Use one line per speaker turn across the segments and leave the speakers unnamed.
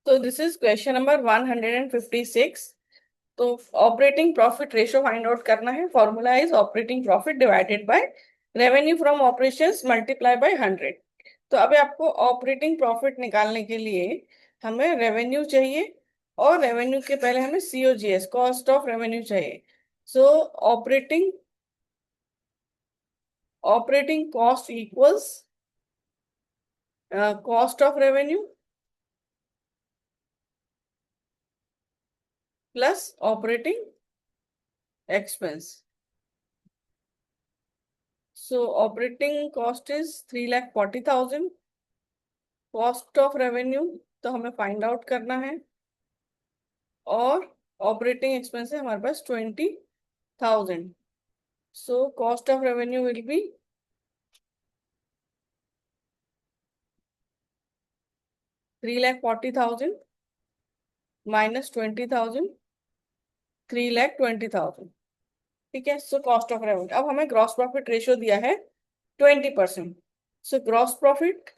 तो this is question number 156। तो operating profit ratio find out करना है। Formula is operating profit divided by revenue from operations multiply by 100। तो अभी आपको ऑपरेटिंग प्रॉफिट निकालने के लिए हमें रेवेन्यू चाहिए और रेवेन्यू के पहले हमें सीओजीएस कॉस्ट ऑफ रेवेन्यू चाहिए। सो operating operating cost equals cost of revenue plus operating expense. So operating cost is 3,40,000। Cost of revenue तो हमें फाइंड आउट करना है और ऑपरेटिंग एक्सपेंस है हमारे पास 20,000। So cost of revenue will B 3,40,000 minus 20,000, 3,20,000। ठीक है। So cost of revenue. अब हमें ग्रॉस प्रॉफिट रेशियो दिया है 20%। सो ग्रॉस प्रॉफिट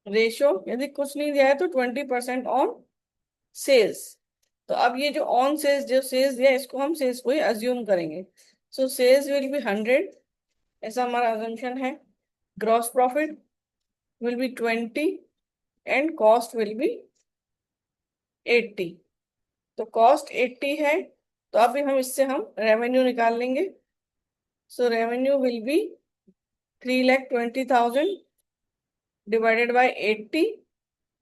रेशियो यदि कुछ नहीं दिया है तो 20% ऑन सेल्स। तो अब ये जो ऑन सेल्स जो सेल्स दिया है इसको हम सेल्स को ही अज्यूम करेंगे। सो सेल्स विल बी 100, ऐसा हमारा अजम्पशन है। Gross profit will be 20 and cost will be 80। तो कॉस्ट 80 है तो अभी हम इससे हम रेवेन्यू निकाल लेंगे। So revenue will be 3,20,000 divided by 80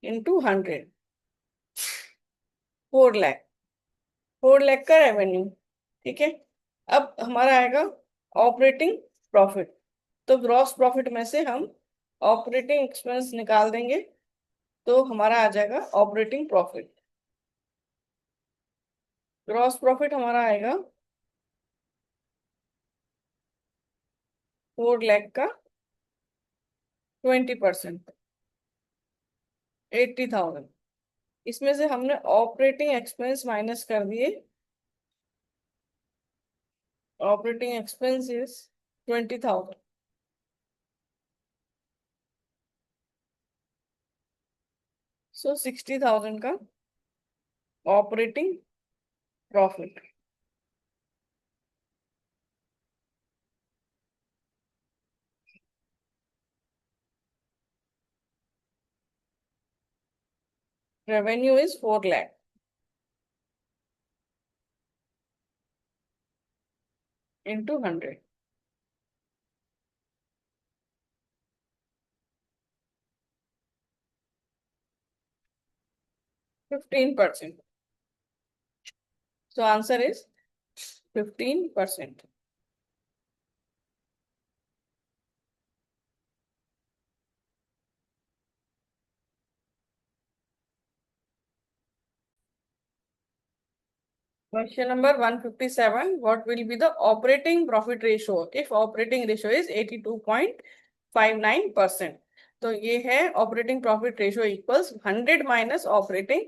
into 100, 4 lakh. 4 lakh का रेवेन्यू। ठीक है। अब हमारा आएगा ऑपरेटिंग प्रॉफिट। तो ग्रॉस प्रॉफिट में से हम ऑपरेटिंग एक्सपेंस निकाल देंगे तो हमारा आ जाएगा ऑपरेटिंग प्रॉफिट। ग्रॉस प्रॉफिट हमारा आएगा 4 लाख का 20%, 80,000। इसमें से हमने ऑपरेटिंग एक्सपेंस माइनस कर दिए। Operating expense is 20,000। सो 60,000 का operating profit. Revenue is 4 lakh into 100। 15%। So answer is 15%। Question number 157. What will be the operating profit ratio if operating ratio is 82.59%? तो ये है operating profit ratio equals 100 minus operating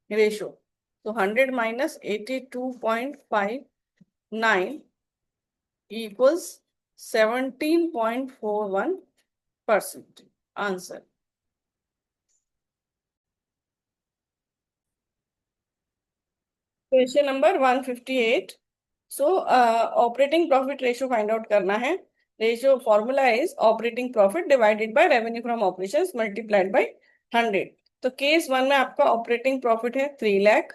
ratio. तो 100 minus 82.59 equals 17.41%। Answer. Question number 158। सो operating profit ratio find out करना है। Ratio formula is operating profit divided by revenue from operations multiplied by 100। तो case one में आपका operating profit है 3 लाख,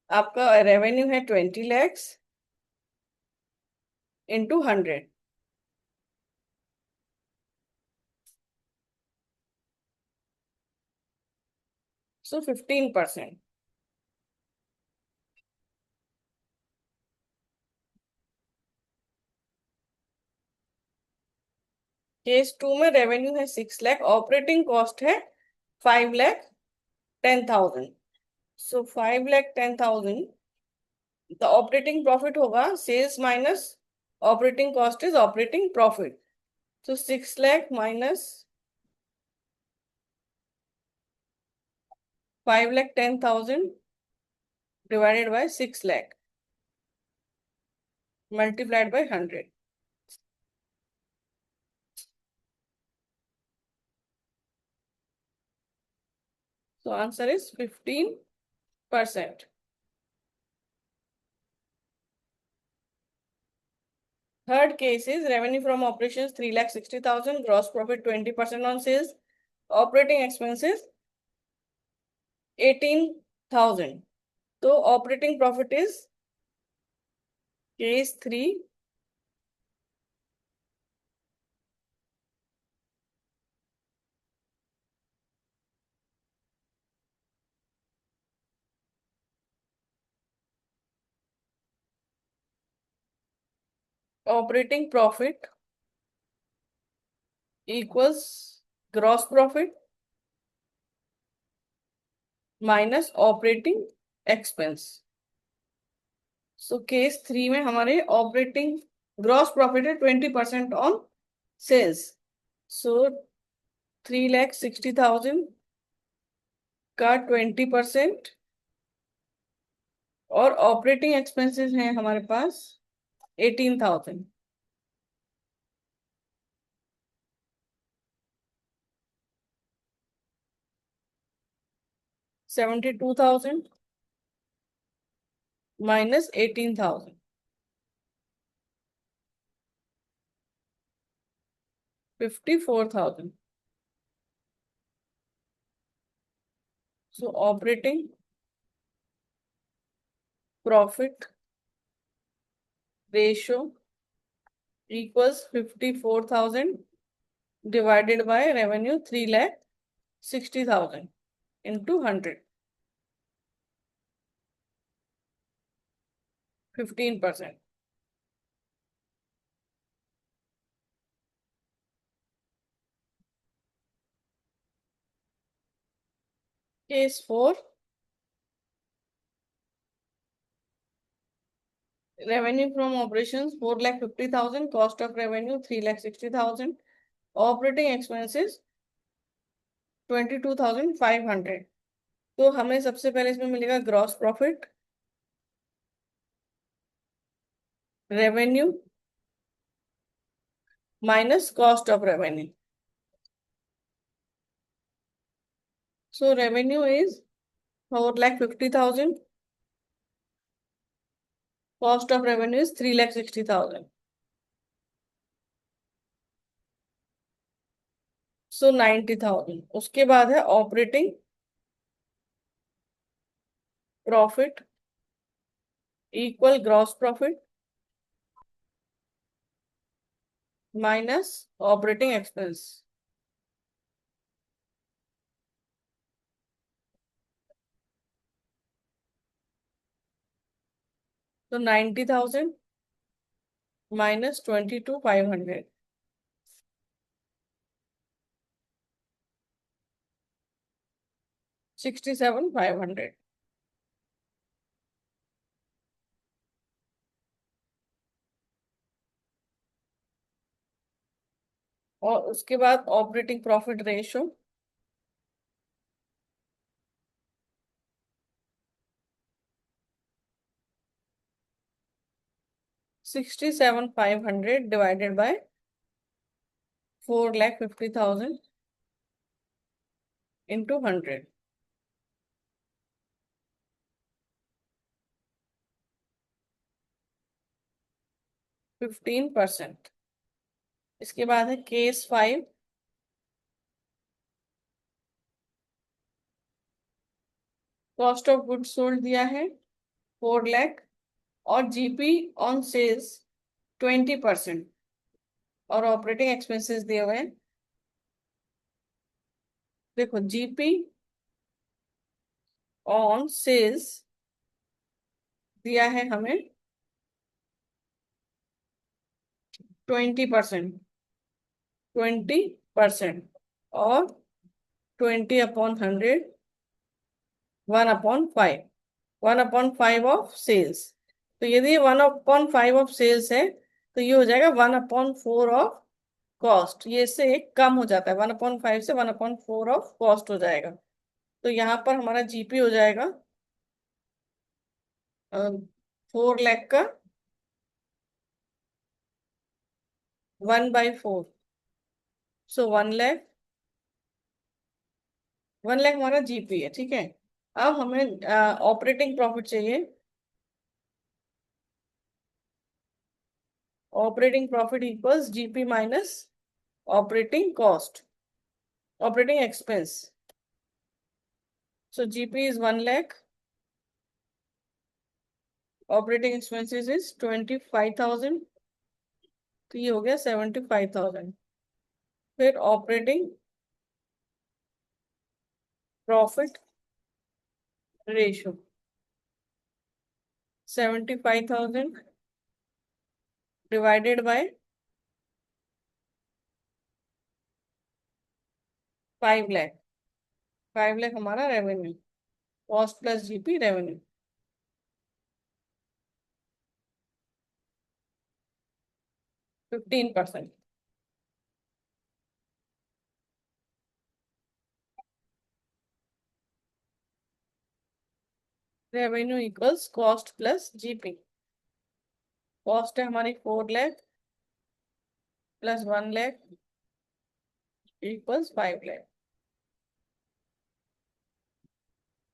आपका revenue है 20 lakhs into 100। So 15%। Case two में revenue है 6 लाख, ऑपरेटिंग कॉस्ट है 5,10,000। सो 5,10,000 द ऑपरेटिंग प्रॉफिट होगा sales minus operating cost is operating profit. तो 6 lakh minus 5,10,000 divided by 6 lakh multiplied by 100। So answer is 15%. Third case is revenue from operations 3,60,000, gross profit 20% on sales, operating expenses 18,000. तो operating profit is case 3, operating profit equals gross profit minus operating expense. So case 3 में हमारे operating gross profit है 20% on sales. सो 3,60,000 का 20% और operating expenses हैं हमारे पास 18,000। 72,000 minus 18,000, 54,000। So operating profit ratio equals 54,000 divided by revenue 3,60,000 into 100, 15%. Case 4, revenue from operations 4,50,000, cost of revenue 3,60,000, operating expenses 22,500। तो हमें सबसे पहले इसमें मिलेगा gross profit, revenue minus cost of revenue. So revenue is 4,50,000, cost of revenue is 3,60,000। सो 90,000। उसके बाद है operating profit equal gross profit minus operating expense. तो 90,000 माइनस 22,500, 67,500। और उसके बाद operating profit ratio $67,500 divided by 4,50,000 into 100, 15%। इसके बाद है case 5, cost of goods sold दिया है 4 लाख और जीपी ऑन सेल्स 20% और ऑपरेटिंग एक्सपेंसेस दिए हुए हैं। देखो जीपी ऑन सेल्स दिया है हमें 20%, 20% और 20/100, 1/5, 1/5 ऑफ सेल्स। तो यदि 1/5 ऑफ सेल्स है तो ये हो जाएगा 1/4 ऑफ कॉस्ट। ये इससे एक कम हो जाता है, 1/5 से 1/4 ऑफ कॉस्ट हो जाएगा। तो यहाँ पर हमारा जीपी हो जाएगा 4 लाख का 1/4। सो 1 लाख 1 लाख हमारा जीपी है, ठीक है। अब हमें ऑपरेटिंग प्रॉफिट चाहिए। Operating profit equals GP minus operating cost, operating expense. So GP is 1 lakh, operating expenses is 25,000, तो ये हो गया 75,000। फिर operating profit ratio 75,000 divided by 5 lakh. 5 lakh हमारा revenue, cost plus GP revenue, 15%। Revenue equals cost plus GP. Cost है हमारी 4 lakh plus 1 lakh equals 5 lakh.